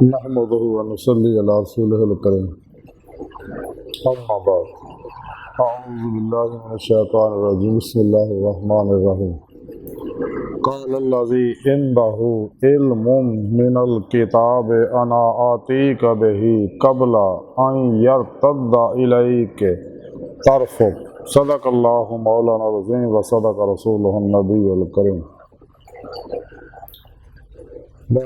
नहमदुहु व नसल्ली अला रसूलिहिल करीम। अम्मा बाद, अऊज़ु बिल्लाहि मिनश शैतानिर रजीम। बिस्मिल्लाहिर रहमानिर रहीम। क़ालल्लज़ी इंदहु इल्मुम मिनल किताब अना आतीका बिही क़ब्ला अन यरतद्दा इलैका तर्फ़ुक। सदक़ल्लाहु मौलाना अज़ीम व सदक़ रसूलुहुन नबियुल करीम। ला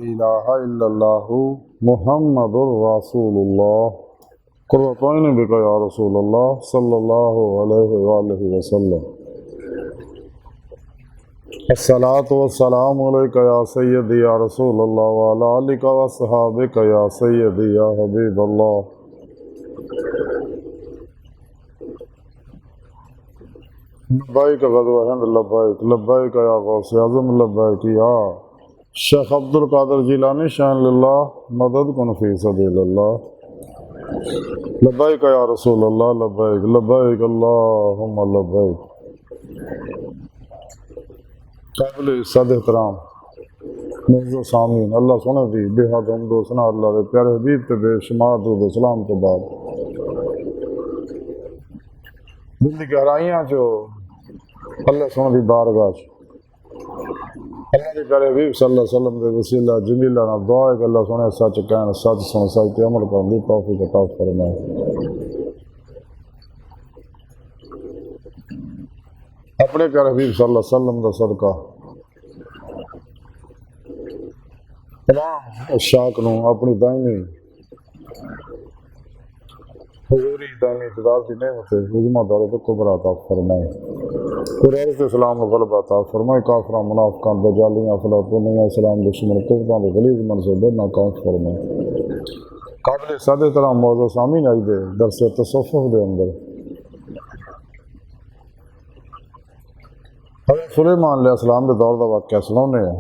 इलाहा इल्लल्लाहु मुहम्मदुर रसूलुल्लाह क़ुर्रतुन बिका या रसूलल्लाह सल्लल्लाहु अलैहि वसल्लम। अस्सलातु वस्सलामु अलैका या सय्यदी या रसूलल्लाह व अला आलिका व अस्हाबिका या सय्यदी या हबीबल्लाह। लब्बैक ग़ज़वा हिंद लब्बैक, लब्बैक या गौसे आज़म लब्बैक या शेख अब्दुल कादिर जिलानी शान लिल्लाह मदद कुन फी सबीलिल्लाह। लब्बैक या रसूल अल्लाह लब्बैक, लब्बैक अल्लाहुम्मा लब्बैक। काबिल इज़्ज़त एहतराम मुअज़्ज़ज़ सामीन, अल्लाह सुने दी बेहद उम्दो सना अल्लाह दे प्यारे हबीब ते बेशुमार दुरूद सलाम के बाद दिल दी गहराइयां चो अल्लाह सुने दी बारगाह अल्लाह के प्यारे हबीब सल्लल्लाहु अलैहि वसल्लम दे वसीला जमीला ना दुआ है कि अल्लाह सुने सच कहन सच सुन सच पे अमल करने दी तौफीक अता फरमाए। अपने प्यारे हबीब सल्लल्लाहु अलैहि वसल्लम दा सदका तमाम शाक नूं अपनी दायमी हुजूरी दायमी इक़्तिदार दी नेमत उज़्मा दौलत कुबरा अता फरमाए। कुरैश के इस्लाम में गलबा अता फरमाए। काफिरां मुनाफिकां दजालियां अफलातूनियां इस्लाम दुश्मन कुफ्तां दे गलीज़ मनसूबे नाकाम फरमाए। काबिल इज़्ज़त एहतराम मुअज़्ज़ज़ सामीन आई दे दरस तसव्वुफ़ दे अंदर हज़रत सुलेमान अलैहिस्सलाम दे दौर दा वाक़या सुनाउने हैं।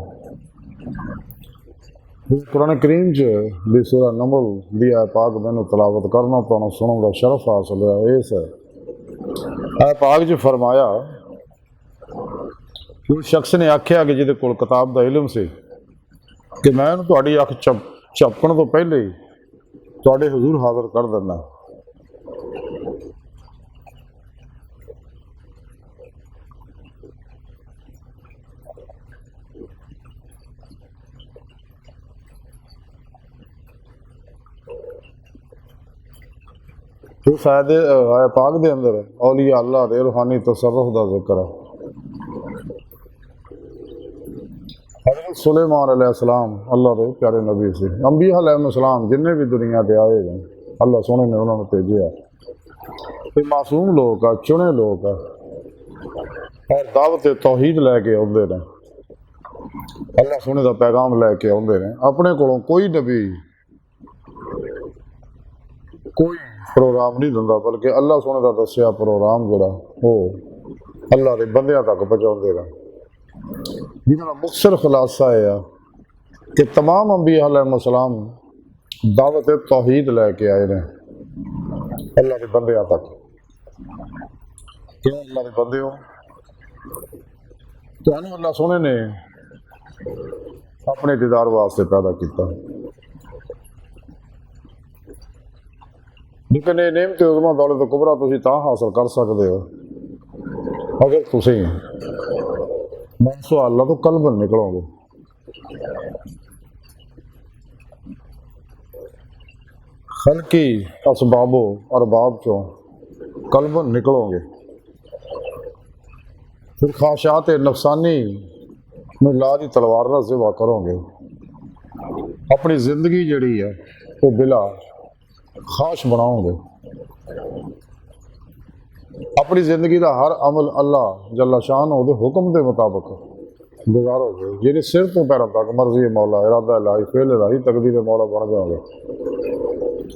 कुरान करीम च भी सूरह नमल दी आयत पाक मैनू तलावत करना तुहानू सुनने का शरफ हासिल है। इस आयत पाक च फरमाया कि उस शख्स ने आख्या कि जिहदे कोल किताब दा इल्म सी कि मैं तुहाडी अख झपकण तो पहले ही तुहाडे हुजूर हाज़र कर दिंदा। उस आयत पाक दे अंदर औलिया अल्लाह दे रूहानी तसर्रुफ दा जिक्र है। हज़रत सुलेमान अलैहिस्सलाम अल्लाह दे प्यारे नबी से अंबिया अलैहिस्सलाम जिन्ने भी दुनिया ते आए हैं अल्लाह सोने ने उन्होंने भेजा। ये मासूम लोग आ, चुने लोग आ और दावत तौहीद लैके आउंदे ने, अल्लाह सोने का पैगाम लैके आउंदे ने। अपने कोलों कोई नबी कोई प्रोग्राम नहीं दिंदा बल्कि अल्लाह सोने का दसिया प्रोग्राम जोड़ा वो अल्लाह के बंदियां तक पहुँचाते हैं। जिन्होंने मुख्तसर खुलासा है कि तमाम अंबिया अलैहिस्सलाम दावत तौहीद लैके आए हैं अल्लाह के बंदियां तक। क्यों अल्लाह के बंदे हो तो अल्लाह सोने ने अपने दीदार वास्ते पैदा किया। लेकिन ये नेमत उज़्मा दौलत कुबरा तुसीं तां हासिल कर सकते हो अगर तुसीं मनसू अल्लाह तो कल्बन निकलोगे। खल्की असबाबो अरबाब चों कल्बन निकलोगे, फिर ख्वाहिशात नफसानी में ला दी तलवार ना ज़िबा करोगे। अपनी जिंदगी जड़ी है वो बिला ख्वाहिश बनाओगे। अपनी जिंदगी का हर अमल अल्लाह जल्ला शान दे हुक्म के मुताबिक गुजारोगे। जिहड़ी सिर तो पैरों तक मर्जी मौला इरादा इलाही फेल इलाही तकदीर मौला बन जाओगे।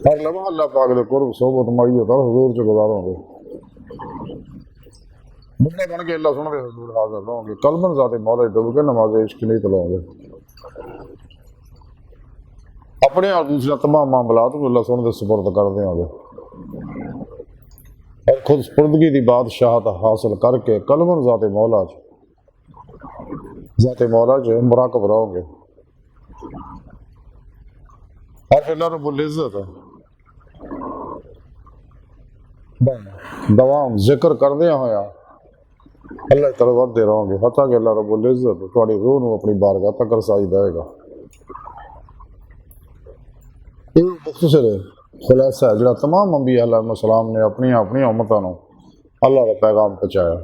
हर लम्हा अल्लाह पाक दे कुर्ब सोबत मईयत और हुजूर च गुजारोगे। बंदे बन के अल्लाह सुन के हुजूर हाजिर रहोगे। कलमन ज़ाते मौला डुब के नमाज इश्क नहीं तलाओगे। अपने और दूसरे तमाम मामलात को अल्लाह सुन के सुपुर्द कर देंगे और खुद स्पुर्दगी की बादशाहत हासिल करके कलमन ज़ाते मौला च मुराकब रहोगे। और अल्लाह रब्बुल इज्जत दवाम जिक्र करदे होया अल्लाह की तरफ वधदे रहोगे हत्ता कि अल्लाह रब्बुल इज्जत तुहाडी रूह नूं अपनी बारगाह तक रसाई देगा। ये मुख्तसर खुलासा है जिहड़ा तमाम अंबिया अलैहिस्सलाम ने अपनी अपनी उम्मतां नूं अल्लाह का पैगाम पहुँचाया।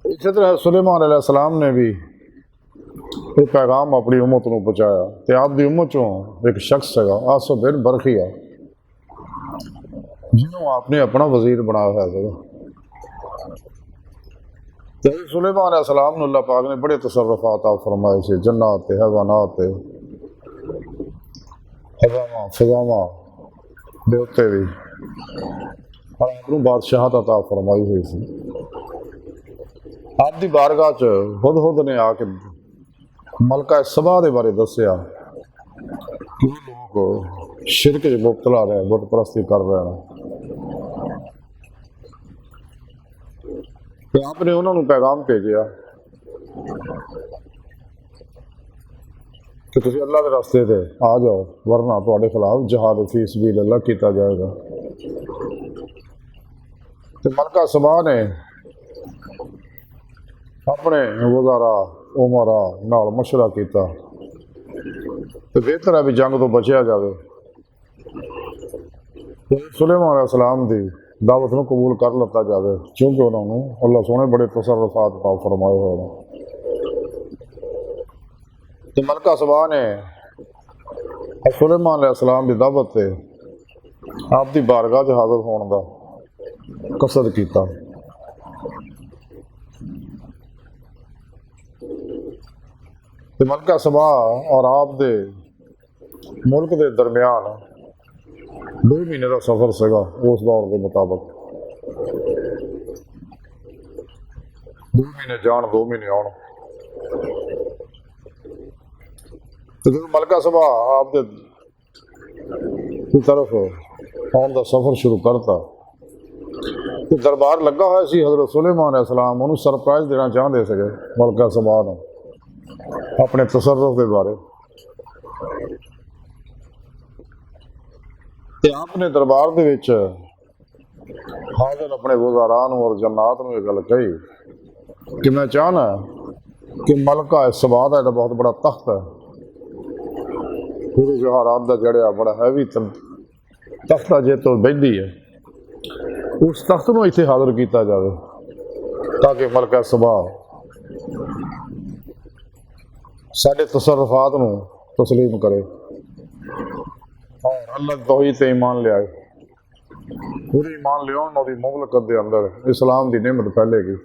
इसी तरह सुलेमान अलैहिस्सलाम ने भी एक पैगाम अपनी उम्मत नूं पहुँचाया ते आप दी उम्मत चों एक शख्स है आसिफ बिन बरखिया जिन्होंने आपने अपना वजीर बनाया है। तो सुलेमान अलैहिस्सलाम अल्लाह पाक ने बड़े तसर्रुफात फरमाए से जन्नात हैवानात हजामा फजामा दे उत्ते भी और आपनूं बादशाहत अता फरमाई हुई सी। आप दी बारगाह च हुद ने आके मलका सबा दे बारे दस्या कि लोग शिरक च मुबतला रहे बुत परस्ती कर रहे हैं। तो आपने उन्होंने पैगाम भेजा कि तुसीं अल्लाह के रास्ते ते आ जाओ वरना तुहाडे खिलाफ जिहाद फी सबीलिल्लाह किया जाएगा। तो मलका सबा ने अपने वज़ारा उमरा नाल मशवरा किया तो बेहतर है भी जंग तो बचिया जाए। तो सुलेमान अलैहिस्सलाम दी दावत नूं कबूल कर लता जाए क्योंकि उन्होंने अल्लाह सोने बड़े तसर्रुफात अता फरमाए हुए हैं। तो मलका सबा ने सुलेमान अलैहिस्सलाम की दावत से आप दी बारगाह च हाज़िर होने का कसद किया। तो मलका सबा और आप दे मुल्क के दरमियान 2 महीने का सफ़र सगा उस दौर के मुताबिक 2 महीने जान 2 महीने आने। तो जब मलका सबा आप दे की तरफ आने का सफ़र शुरू करता तो दरबार लगा हुआ सी हज़रत सुलेमान अलैहिस्सलाम उन्होंने सरप्राइज देना चाहते थे मलका सबा ने अपने तसर्रुफ के बारे। ते आपने दरबार दे विच हाज़िर अपने वज़ारा और जन्नात नूं गल कही कि मैं चाहना कि मलका सबा दा बहुत बड़ा तख्त है पूरे जवाहरात का जड़िया बड़ा हैवी तख्त है जे तो बहती है उस तख्त नूं इत्थे हाज़िर किया जाए ताकि मलका सबा साडे तसर्रुफात नूं तस्लीम करे और अल्लाह तौहीद ते ईमान ले आए। पूरी ईमान ले आउण दी मुमलकत दे अंदर इस्लाम की नेमत फैलेगी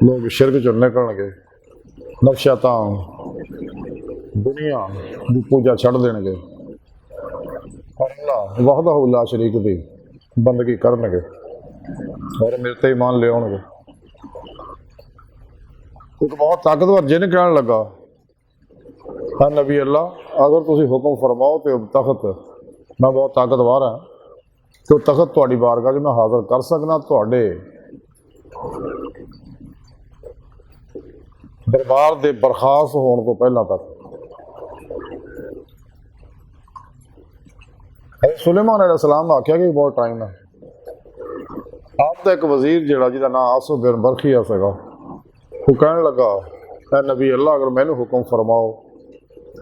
लोग शिरक चों निकलणगे नक्शातां दुनिया की पूजा छड़ देणगे और अल्लाह वहदहू ला शरीक दी बंदगी करनगे और मेरे ते ईमान ले आउणगे। एक बहुत ताकतवर जिन कहण लगा हाँ नबी अल्लाह अगर तुसीं हुक्म फरमाओ तो तख्त मैं बहुत ताकतवर हाँ तो तख्त तुहाडी बारगाह च मैं हाज़िर कर सकना तुहाडे दरबार के बरखास्त होने तो पहला तक। सुलेमान अलैहिस्सलाम आख्या कि बहुत टाइम है आपका एक वजीर जिहड़ा जिहदा नाम आसिफ बिन बरखिया सीगा वो कहने लगा ऐ नबी अल्लाह अगर मैनू हुक्म फरमाओ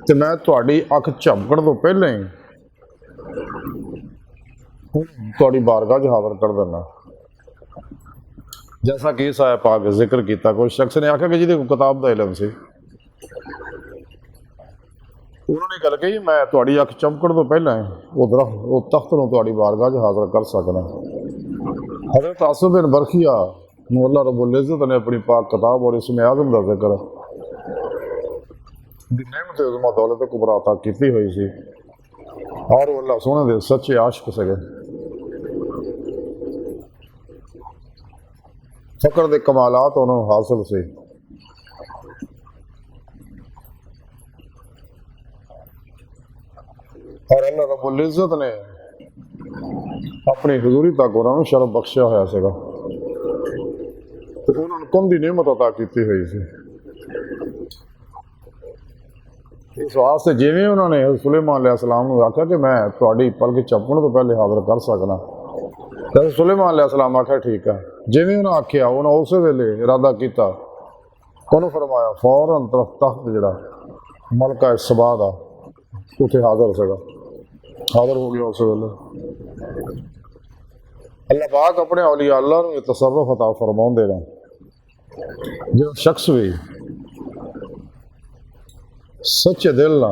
तो मैं तुहाडी अख झपकण तो पहले ही तुहाडी बारगाह च हाज़िर कर देना। जैसा कि इस आयत पाक जिक्र किया कोई शख्स ने आख्या कि जिहदे कोल किताब दा इलम सी उन्होंने गल कही मैं तुहाडी अख चमकण तो पहले वो तख्त नूं तुहाडी बारगाह च हाज़िर कर सकना। हज़रत आसिफ बिन बरखिया नूं अल्लाह रब्बुल इज़्ज़त ने अपनी पाक किताब और इसमें आज़म का जिक्र नेमत उज़्मा दौलत कुबरा अता की हुई सी और वो अल्लाह सोने दे सच्चे आशिक सके फकर दे कमालात उन्होंने हासिल से। और अल्लाह रब्बुल इज़्ज़त ने अपनी हजूरी तक उन्होंने शरफ बख्शिया होया सीगा तो उन्होंने कुन दी नेमत अता की हुई सी। इस वास्ते जिवें उन्होंने सुलेमान अलैहिस्सलाम नूं आख्या कि मैं तुहाडी पलक झपकण तो पहले हाज़र कर सकना, तो सुलेमान अलैहिस्सलाम आख्या ठीक है। जिवें उन्हें आख्या उन्हें उस वेले इरादा किया, उन्होंने फरमाया फौरन तरफ तख्त जिहड़ा मलका सबा दा उत्थे हाज़र सगा, हाज़र हो गया उस वेले। अल्लाह पाक अपने औलिया अल्लाह नूं तसर्रुफ अता फरमाउंदे ने, जो शख्स भी सच्चे दिल ना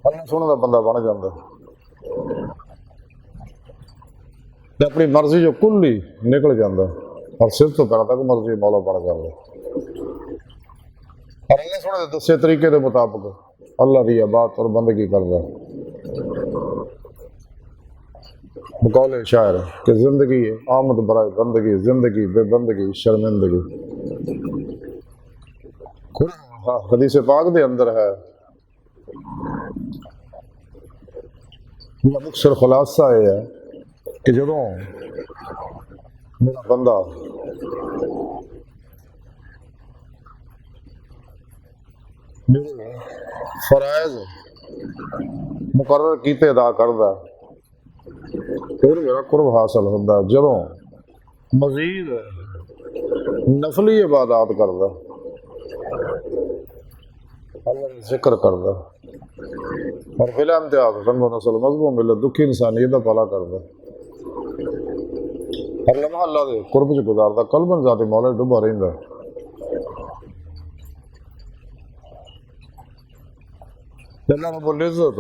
अल्लाह सोने का बंदा बन जाता, अपनी मर्जी जो कुल ही निकल जाता और सिर तो पैर तक मर्जी मौला बन जाता। और अल्लाह सोने के दसे तरीके के मुताबिक अल्लाह की इबादत और बंदगी करता। बकौले शायर कि जिंदगी आमद बराए बंदगी, जिंदगी बेबंदगी शर्मिंदगी। हदीस पाक दे अंदर है मुख्तसर खुलासा है कि जदों मेरा बंदा मेरे फराइज मुकर्रर कीते अदा करदा फिर मेरा कुर्ब हासिल होता। जदों मजीद नफली इबादत करदा, अल्लाह का जिक्र करदा और फिल इम्तियाज रंगो नस्ल मजहबों मिलत दुखी इंसानियत का भला करदा, हर लम्हा अल्लाह के कुर्ब च गुजारदा, कलबन जाते मौला डुबा रहिंदा। अल्लाह रब्बुल इज्जत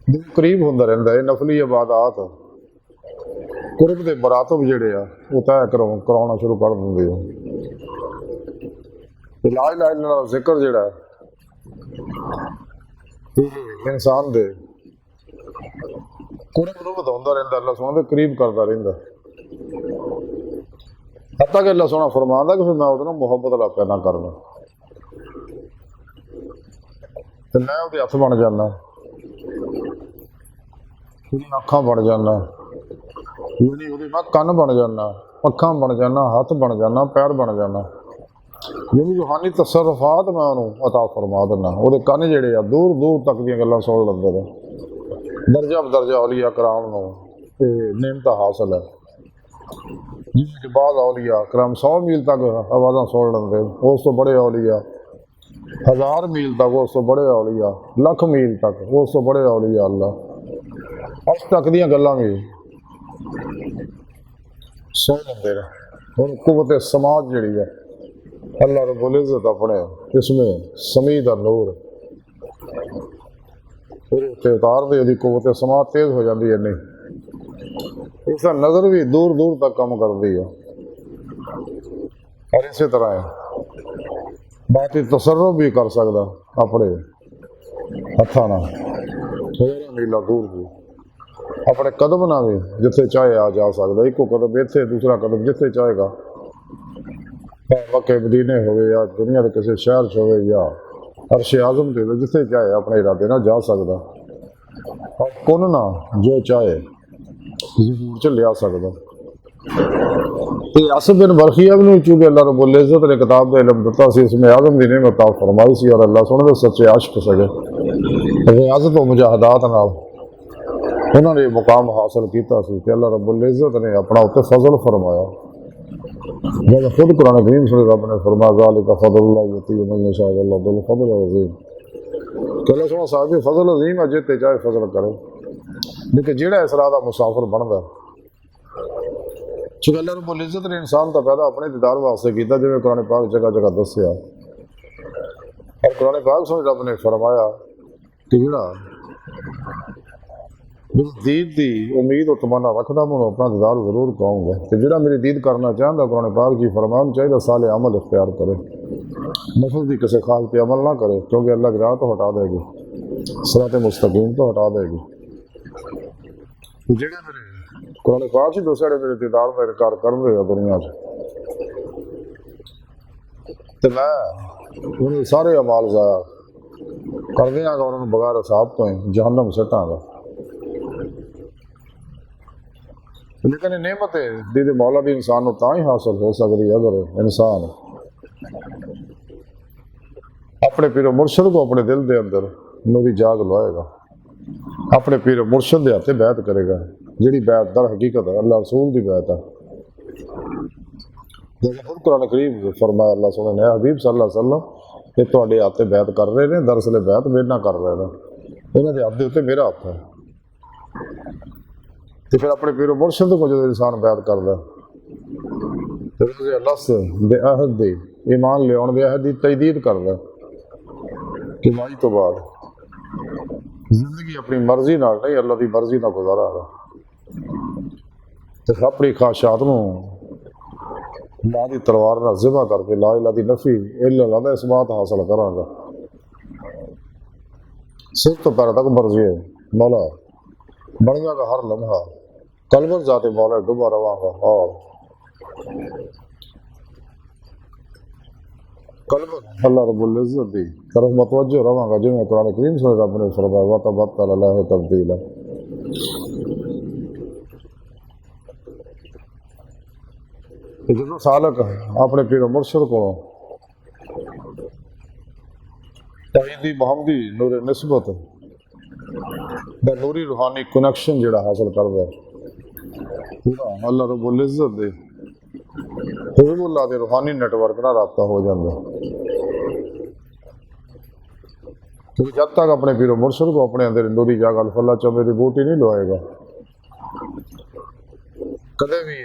दिल करीब होंदा रहिंदा है। नफली इबादत कुर्ब के मरातब जिहड़े आ वो तय कराउणा शुरू कर दिंदे आ। ला इलाहा इल्लल्लाह जिक्र जिहड़ा इंसान दे कुर्ब नूं वधाउंदा रहिंदा, अल्लाह सोहणे दे करीब करदा रहिंदा। हत्ता कि अल्लाह सोहणा फरमांदा कि फिर मैं उहदे नाल मुहब्बत ला पैदा करदा ते मैं उहदे हत्थ बन जाना, ਉਹਦੀਆਂ ਅੱਖਾਂ ਬਣ ਜਾਣਾ, ਯਾਨੀ ਉਹਦੇ ਮੈਂ ਕੰਨ ਬਣ ਜਾਣਾ, ਅੱਖਾਂ ਬਣ ਜਾਣਾ, ਹੱਥ ਬਣ ਜਾਣਾ, ਪੈਰ ਬਣ ਜਾਣਾ। ਯਾਨੀ ਰੂਹਾਨੀ ਤਸਰਫਾਤ ਮੈਂ ਉਹਨੂੰ ਅਤਾ ਫਰਮਾ ਦਿੰਦਾ। ਉਹਦੇ ਕੰਨ ਜਿਹੜੇ ਆ ਦੂਰ ਦੂਰ ਤੱਕ ਦੀਆਂ ਗੱਲਾਂ ਸੁਣ ਲੈਂਦੇ ਨੇ। ਦਰਜਾ ਬਦਰਜਾ ਔਲੀਆ ਕਰਾਮ ਨੂੰ ਇਹ ਨਿਮਤ ਹਾਸਲ ਹੈ, ਜਿਵੇਂ ਕਿ ਬਾਅਦ ਔਲੀਆ ਕਰਾਮ 100 ਮੀਲ ਤੱਕ ਆਵਾਜ਼ਾਂ ਸੁਣ ਲੈਂਦੇ, ਉਸ ਤੋਂ ਬੜੇ ਔਲੀਆ 1000 ਮੀਲ ਤੱਕ, ਉਸ ਤੋਂ ਬੜੇ ਔਲੀਆ ਲੱਖ ਮੀਲ ਤੱਕ, ਉਸ ਤੋਂ ਬੜੇ ਔਲੀਆ ਅੱਲਾਹ ਅੱਜ तक ਦੀਆਂ ਗੱਲਾਂ ਵੀ ਸੁਣ ਲੈਂਦੇ ਨੇ। ਹੁਣ ਕੁਵਤ समाज ਜਿਹੜੀ ਹੈ अल्लाह रब्बुल इज्जत अपने इसमें समी दा नूर उत्ते उतार दे, कुवत समाज तेज हो जाती है। नहीं इसका नज़र भी दूर दूर तक कम करती है। और इसी तरह है बाकी तसर्रुफ भी कर सकता अपने हथा ना मीला दूर भी, अपने कदम ना भी जिथे चाहे आ जा सकता। एको कदम इत्थे, दूसरा कदम जिथे चाहेगा, मक्के मदीने होवे या दुनिया के किसी शहर च होवे या अर्शे आज़म से जिथे चाहे अपने इरादे ना जा सकता। और कुन ना जो चाहे ज़हूर च लिया सकता। असद बिन बरखिया भी चूंकि अल्लाह रब्बुल इज्जत ने किताब का इल्म दिता सी, इसमें आज़म की नेमत फरमाई सी और अल्लाह सुने सच्चे आशिक सके रियाजत और मुजाहदात नाल उन्होंने मुकाम हासिल किया सी। अल्लाह रब्बुल इज्जत ने अपना उत्ते फजल फरमाया। जब खुद कुरान करीम सुने रब ने फरमाया ज़ालिका फ़ज़लुल्लाह युतीहु मन यशाअ वल्लाहु ज़ुल फ़ज़ल अज़ीम। कल सुनो साहब फजल अजीम है, जिते चाहे फजल करे, लेकिन जेड़ा इस राह का मुसाफिर बनता चूंकि अल्लाह रब्बुल इज्जत ने इंसान का पैदा अपने दीदार वास्ते किया, जिवें कुरान पाक जगह जगह दसिया। और कुरान पाक सुने रब ने फरमाया कि जेड़ा मेरी दीद की उम्मीद और तमन्ना रखता मैं अपना दीदार जरूर कहूँगा। तो जो मेरी दीद करना चाहता कुरान पाक जी फरमान चाहिए साले अमल इख्तियार करे, नफल की किसी खास पे अमल ना करे, क्योंकि अल्लाह की राह तो हटा देगी, सिरात मुस्तकीम तो हटा देगी। जो मेरे कुरान पाक जी दूसरे मेरे दीदार का इनकार कर रहे दुनिया तो मैं उन्हें सारे अमाल ज़ाया कर देंगा, उन्होंने बगैर हिसाब तो ही जहन्नम सटाँगा। लेकिन नेमत दीद मौला भी इंसान को तां ही हासिल हो सकती है अगर इंसान अपने पीर मुर्शद को अपने दिल के अंदर नूरी जाग लवाएगा, अपने पीर मुर्शद के हाथे बैत करेगा, जिहड़ी बैत दर हकीकत है अल्लाह रसूल की बैत है। जैसे खुद कुरान करीम फरमाया अल्लाह सोने ने, हबीब सल्लल्लाहु अलैहि वसल्लम ये तुहाडे हाथे बैत कर रहे हैं, दरअसल बैत मेरे नाल कर रहे हैं, इन्हां दे हाथ दे उत्ते मेरा हाथ है। तो फिर अपने पीर मुर्शद को जो इंसान बैत करदा तो लफ्ज़ दे अहद दे ईमान लियाउण दे अहद की तजदीद करदा कि माई तो बाद जिंदगी अपनी मर्जी नाल नहीं अल्लाह की मर्जी का गुजारा है। तो अपनी ख्वाहिशात नूं मां की तलवार नाल ज़िबा करके ला इलाहा दी नफी इल्ला दा इसबात हासिल करांगा। सिर तो पैर तक मर्जी है मौला बन जाएगा हर लम्हा, कलबन जाते मौला डूबा रवांगा और कलबन अल्लाह रब्बुल इज्जत दी तरफ मतवज्जो रवांगा, जिवें कुरान करीम से रब ने फरमाया व तबत्तल लहु तब्दीला। जो सालक अपने पीर मुर्शद को तहीदी मोहम्मदी नूर निस्बत दा नूरी रूहानी कनैक्शन जिहड़ा हासिल करदा पूरा अल्लाह रब्बुल इज्जत दे हुबुल्लाह दे रूहानी नेटवर्क नाल राबता हो जांदा। क्योंकि जब तक अपने पीर मुर्शद को अपने अंदर नूरी जाग अल्फल्ला चमे दी बूटी नहीं लवाएगा कदे भी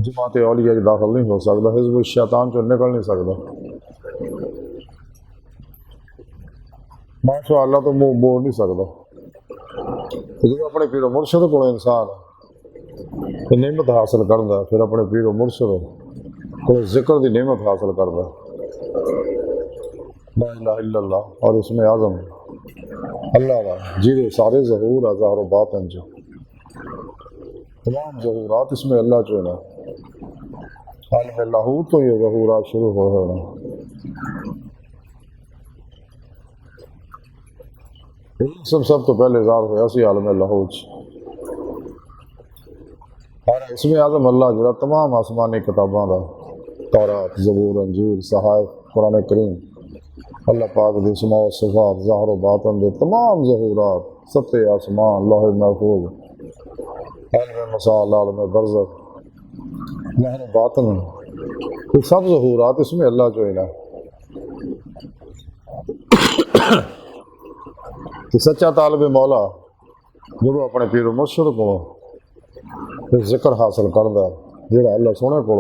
जमात औलिया दाखिल नहीं हो सकता, हिज़्ब शैतान चो निकल नहीं सकता। माशाअल्लाह तो मुंह बोल नहीं सकता। जो अपने पीर मुर्शद को इंसान नेमत हासिल करता फिर अपने पीर मुर्शद को जिक्र की नेमत हासिल करता ला इलाहा इल्लल्लाह और उसमें आज़म अल्लाह का जिहदे सारे ज़हूर ज़ाहिर व बातिन च तमाम ज़हूरात इसमें अल्लाह चो ना आलम लाहूत तो ये ज़हूरात शुरू हो रहे हैं। सब तो पहले ज़ाहिर होया सी आलम लाहूत और इसमें आज़म अल्लाह जो तमाम आसमानी किताबां दा तौरात ज़बूर अंजीर सहाइफ कुरान करीम अल्लाह पाक दे इस्मा व सिफ़ात ज़ाहिर व बातिन दे तमाम ज़हूरात सत्ते आसमान लौह महफूज आलम मसाल आलम बरज़ख ज़ाहिर व बातिन ये सब ज़हूरात इसमें अल्लाह जो है ना कि सच्चा तालिब मौला जो अपने पीर मुर्शद को जिक्र हासिल करता जोड़ा अल्लाह सोने को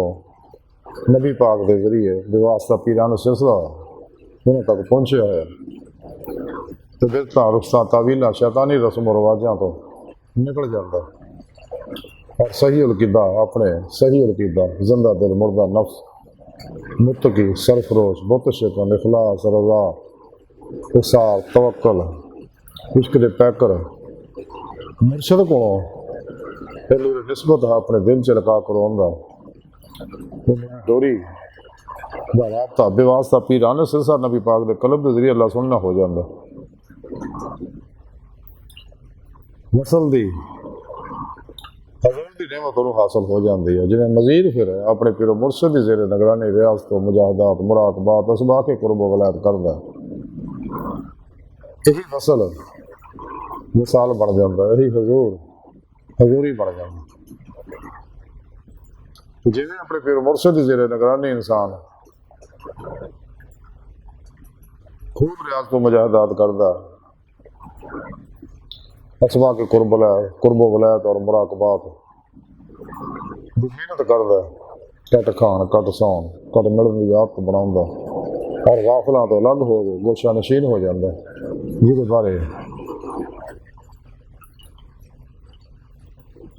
नबी पाक के जरिए बेवास्ता पीराना सिलसिला उन्हें तक पहुँचा है तो बिरता रुखसा तावीला शैतानी रस्म रवाजा तो निकल जाता और सही अलकीदा अपने सही अलकीदा जिंदा दिल मुर्दा नफ्स मुत्तकी सरफरोश मुतशिकन इखलास रज़ा इसार तवक्कल इश्क दे पैकर मुर्शद को पहले निस्बत अपने दिल च लगा करो डोरी राबता बेवास्ता पीराने सिलसिला नबी पाक दे कलब के जरिए अल्लाह सुनना हो जाता वसल दी हजूर की नेमत हासिल हो जाती है जिन्हें मजीद फिर अपने पीर मुर्शद की ज़ेरे निगरानी रियासत मुजाहदात मुराकबात असबा के कुर्ब वलायत करता यही फसल मिसाल बन जाता यही हजूरी बन जाता। जिन्हें अपने पीर मुर्शद की ज़ेरे निगरानी इंसान खूब रियासत मुजाहदात करता असबा के कुर्ब वलायत और मुराकबात मेहनत करता कट खान कट सौन कट मिलन की आदत बनाता और गाफलों तो अलग हो गए गोशा नशीन हो जाता जिहदे बारे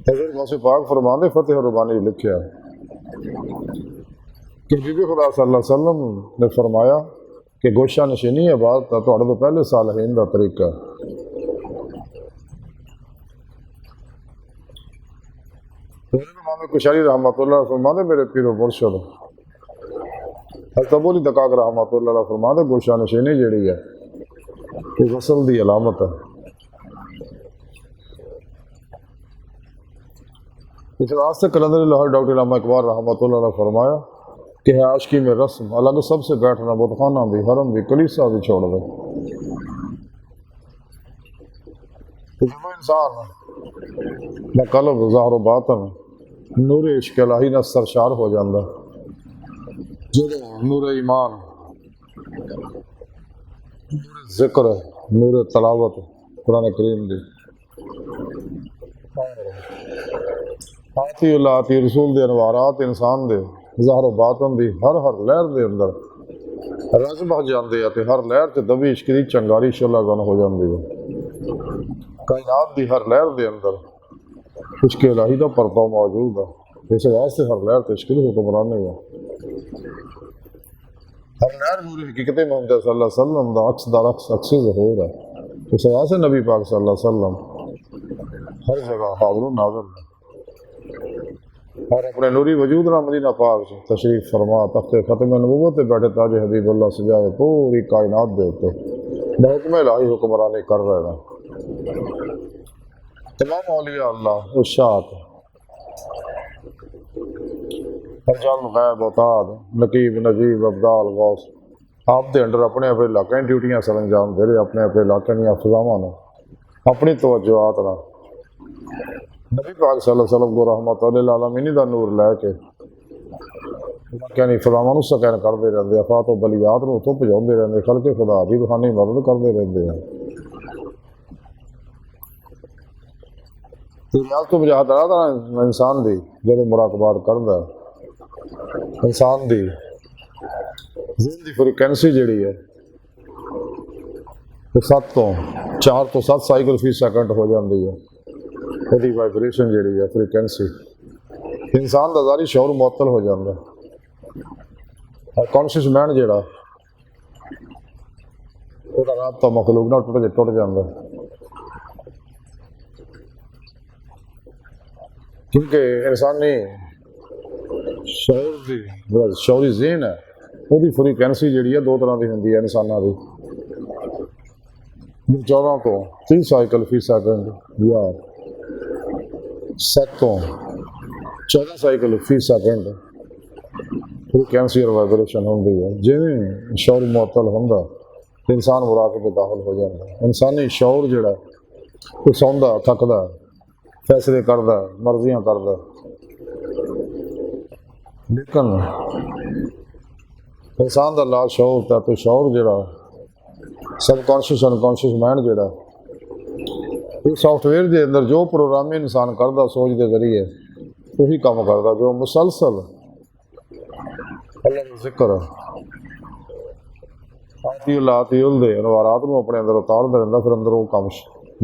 हज़रत गौसे पाक फरमाते फतेह रुबानी लिखा कि बीबी खुदा सल्लल्लाहु अलैहि वसल्लम ने फरमाया कि गोशा नशीनी है बात तो पहले सालहीन का तरीका इमाम कुशैरी रहमतुल्लाह फरमाते मेरे पीरो मुर्शद हज़रत अली दकाक रहमतुल्लाह फरमाते गोशा नशीनी जिहड़ी है ये गसल की अलामत है। इस वास्ते कलंदर लाहौर डॉक्टर इलामा इकबाल रहमतुल्लाह ने फरमाया कि है आशिकी में रस्म, अलग सबसे बैठना, बुतखाना भी, हरम भी, कलीसा भी छोड़ दे। तो जब इंसान न कल्ब ज़ाहिर बातन नूर इश्क इलाही ना सरशार हो जाता, जो नूर ईमान, नूर जिक्र, नूर तलावत कुरान करीम दी, आती अल्लाह आती रसूल दे अनवारात इंसान दे ज़ाहिर बातन दी हर हर लहर दे अंदर रस बह जाते हैं, हर लहर से दबी इश्क की चंगारी शोलागन हो जाती है। कायनात की हर लहर के अंदर इश्क इलाही का परताव मौजूद है, इस वास्ते हर लहर तो इश्क की हुक्मरानी है। हर लहर नूर हकीकत मोहम्मद सल्लल्लाहु अलैहि वसल्लम का अक्स दर अक्स अक्स ज़हूर है, इस वास्ते नबी पाक सल्लल्लाहु अलैहि वसल्लम हर जगह हाज़िर नाज़िर है। और अपने नूरी वजूद ना मदीना पाक से तशरीफ फरमा तख्ते खत्म नबूवत से बैठे ताज हबीबुल्लाह सजाए पूरी कायनात के उत्ते हुक्म इलाही हुक्मरानी कर रहे हैं। तमाम औलिया अल्लाह उशात रजाल गैब औताद नकीब नजीब अब्दाल गौस आप दे अंडर अपने अपने इलाके ड्यूटियां सर अंजाम दे रहे, अपने अपने इलाके दी अफजावां ने अपनी तवज्जुआत नाल नबी पाक सल्लल्लाहु अलैहि वसल्लम को रहमत लिल आलमीन दा नूर लैके इलाके दी अफजावां नूं सकैन करदे रहंदे, अफात व बलियात नूं उत्थों भजाउंदे रहंदे, खल्के खुदा दी रूहानी मदद करदे रहंदे हैं। रियाज तो बजा तरह इंसान दी जो मुराकबात करता है, इंसान दी ज़हन दी फ्रीक्वेंसी जिहड़ी है तो 4 तो 7 साइकिल फी सेकंड हो जाती है, वही वाइब्रेशन जिहड़ी है फ्रीक्वेंसी इंसान का ज़ारी शौर मुअत्तल हो जाता है। और कॉन्शियस माइंड जिहड़ा उसका राबता मखलूक नाल टुट जाता है, क्योंकि इंसानी शौरी ज़हन है वो फ्रीक्वेंसी जी है 2 तरह की होंगी है इंसानों की, 14 तो 30 साइकिल फी सेकंड या 7 तो 14 साइकिल फी सेकंड फ्रीक्वेंसी और वाइब्रेशन होंगी है। जिमें शौर मुअत्तल होंदा इंसान मुराकबे दाखिल हो जाता है। इंसानी शौर जिहड़ा वो सौंदा थकदा फैसले करदा मर्जियां करदा, लेकिन इंसान का ला शौर तो शौर जिहड़ा सबकॉन्शियस अनकॉन्शियस माइंड जिहड़ा इस सॉफ्टवेयर के अंदर जो प्रोग्रामिंग इंसान करता सोच के जरिए वही काम करता, जो मुसलसल अल्लाह का जिक्र आती उलदे अनवारात में अपने अंदर उतारता रहता, फिर अंदर वो काम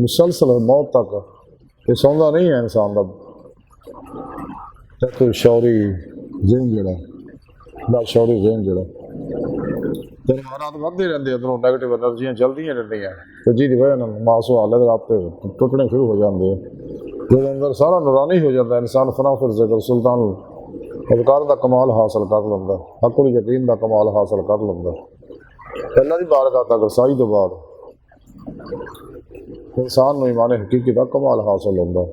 मुसलसल मौत तक ये सौंदा नहीं है इंसान का कोई शौरी ज़हन जिहड़ा ला शौरी ज़हन जिहड़ा तो अनवारात बढ़ते रहते, अंदरों नैगेटिव एनर्जियां चलदियां रहदियां तो जिहदी वजह नाल मासो हालत राबते टुटने शुरू हो जाते हैं, जो अंदर सारा नूरानी हो जाता है। इंसान फना फिर जिक्र सुल्तान अज़कार का कमाल हासिल कर लैंदा, हक़ुल यकीन का कमाल हासिल कर लैंदा। अल्लाह की बारगाह तक रसाई तो बाद इंसान को ईमान हकीकी का कमाल हासिल होता है।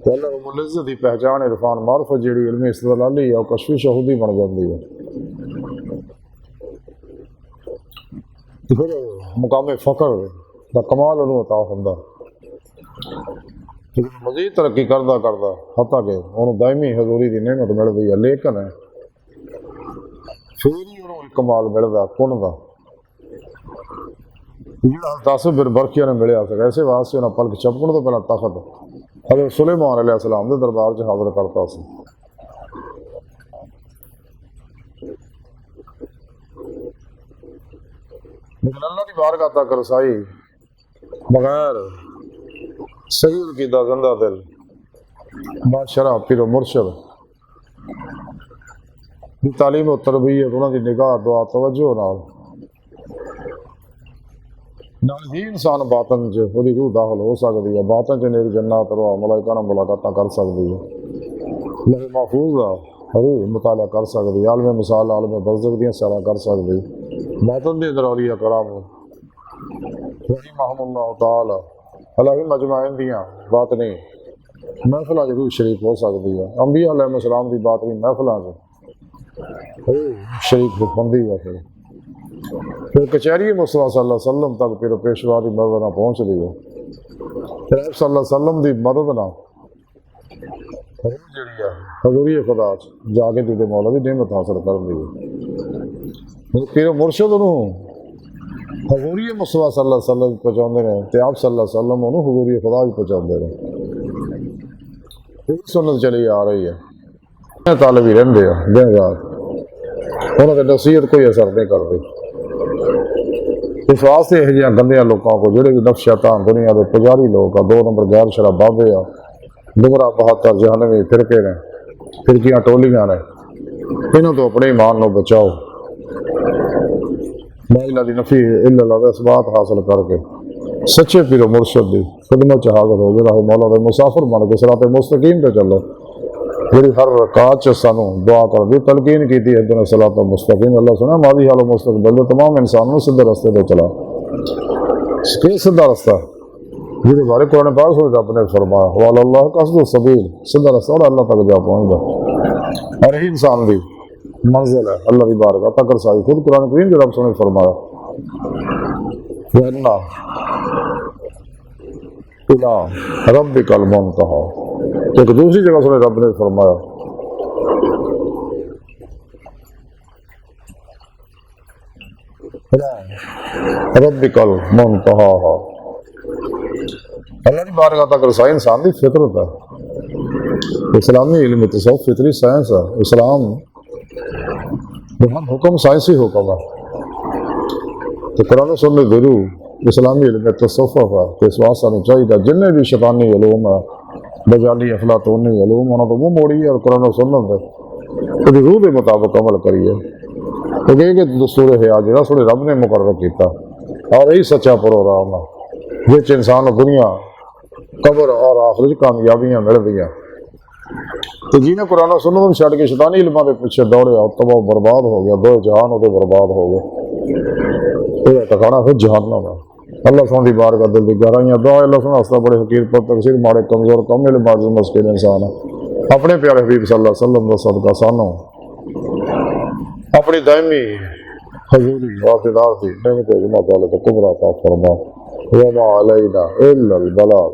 तो अल्लाह रब्बुल इज़्ज़त की पहचान इरफान मार्फत जी इल्मी इस्तदलाली है वह कशफी शहूदी बन जाती है। तो फिर मुकाम फ़ख्र का कमाल उन्होंने अता होंदा, फिर मज़ीद तरक्की करता करता हत्ता कि उन्होंने दायमी हजूरी की नेमत मिलती है, लेकिन फिर ही उन्होंने कमाल मिलता कुन का जिहड़ा दस फिर बरखिया ने मिलिया सके। ऐसे वास्ते उन्हें पलक चपकण तो पहला तखत हज़रत सुलेमान अलैहिस्सलाम के दरबार च हाज़िर करता सी। लेकिन अल्लाह की बारगाह तक रसाई बगैर सही अकीदा ज़िंदा दिल बादशाह पीर मुर्शद की तालीम और तरबियत उन्होंने निगाह दुआ तवज्जो नाल ही इंसान बातन च वही रूह दाखिल हो सकती है, बातन च नेरी जन्नत रोह मलाइका नाल मुलाकात कर सकती है, लहे महफूज का रूह मुताला कर सकती है, आलम मिसाल आलम बरज़ख दी सैरा कर सकती है। बातन के अंदर औलिया कराम रहिमहुमुल्लाह तआला अलैहि मजमाइन दियां बात नहीं महफिलों च रूह शरीफ हो सकती है। अंबिया अलैहिस्सलाम की बात नहीं महफिलों च शरीक हुकमंदी है फिर कचहरी मुस्तफा सल्लल्लाहु अलैहि वसल्लम तक फिर पेशवा की मदद ना पहुँच गई है। फिर आप सल्लल्लाहु अलैहि वसल्लम की मदद ना हजूरी खुदा जाके तुझे मौला की नेमत हासिल कर दी है। फिर मुर्शद हजूरी मुस्तफा सल्लल्लाहु अलैहि वसल्लम पहुँचाते हैं तो आप सल्लल्लाहु अलैहि वसल्लम उन्होंने हजूरी खुदा भी पहुँचाते हैं। सुन्नत चली आ रही है तालब ही रहते हैं दिन रात उन्होंने नसीहत कोई असर नहीं करती। इस वास्ते यह जिहा गंदिया लोगों को जोड़े भी नफ्स शैतान दुनिया के पुजारी लोग आ 2 नंबर गैर शराब बाबे आ गुमरा 72 जहनवी फिरके ने फिरकियां टोलियां ने इन्हों तो अपने ईमान को बचाओ महिला की नफी इल्लल्लाह इस बात हासिल करके सच्चे पीरो मुर्शद की खिदमत च हाजिर हो गए मौला के मुसाफिर बन के सिराते मुस्तकीम पे चलो। जी हर रकात च सानू दुआ कर दी तलकीन की थी इधर सलात मुस्तकीम अल्लाह सुना मादी हाल मुस्तकबिल तमाम इंसानों सीधे रस्ते पर चला सीधा रास्ता जिसे बारे कुरान पाक से रब ने फरमाया वालल्लाह कसदु सबील सीधा रास्ता और अल्लाह तक जा पहुँचता और यही इंसान की मंजिल है अल्लाह की बारगाह तक रसाई। खुद कुरान करीम के रब ने फरमाया वरना इला रब्बिकल मुंतहा। एक दूसरी जगह सुने रब ने फरमाया रब्बिकल मुंतहा। अल्लाह की बारगाह तक रसाई इंसान की फितरत है। इस्लामी इल्म तसव्वुफ फितरी साइंस है। इस्लाम हुक्म साइंसी हुक्म है तो कुरान सुनने जरूर इस्लामी इल्म तसव्वुफ है। तो इस वास्ते सानू चाहिए जिन्हें भी शैतानी इल्म है बजाली अफलातूनी इल्म उन्होंने मुँह मोड़िए और कुरान सुनने उसकी रूह के मुताबिक अमल करिए क्योंकि दस्तूर हया जो सोने रब ने मुकर्रर किया और यही सच्चा प्रोग्राम है जिस इंसान को दुनिया कबर और आखिरत कामयाबियां मिल रही। तो जिन्हें कुरान सुन्नत छड़ के शैतानी इल्मां के पीछे दौड़िया तबाह बर्बाद हो गया। 2 जहान वो बर्बाद हो गए ठिकाना फिर जहन्नम है। अल्लाह सोनी बारगाह दिल की गहराइयां दुआ अल्लाह सुना हस्ता बड़े हकीर पर तकसीर माड़े कमजोर कम इल्म माजिद मस्किन इंसान है। अपने प्यारे हबीब सल्लल्लाहु अलैहि वसल्लम का सदका सानू अपनी दायमी हजूरी वाक़िदात दी नेमत कुबरा अता फरमा वमा अलैना इल्लल बलाग।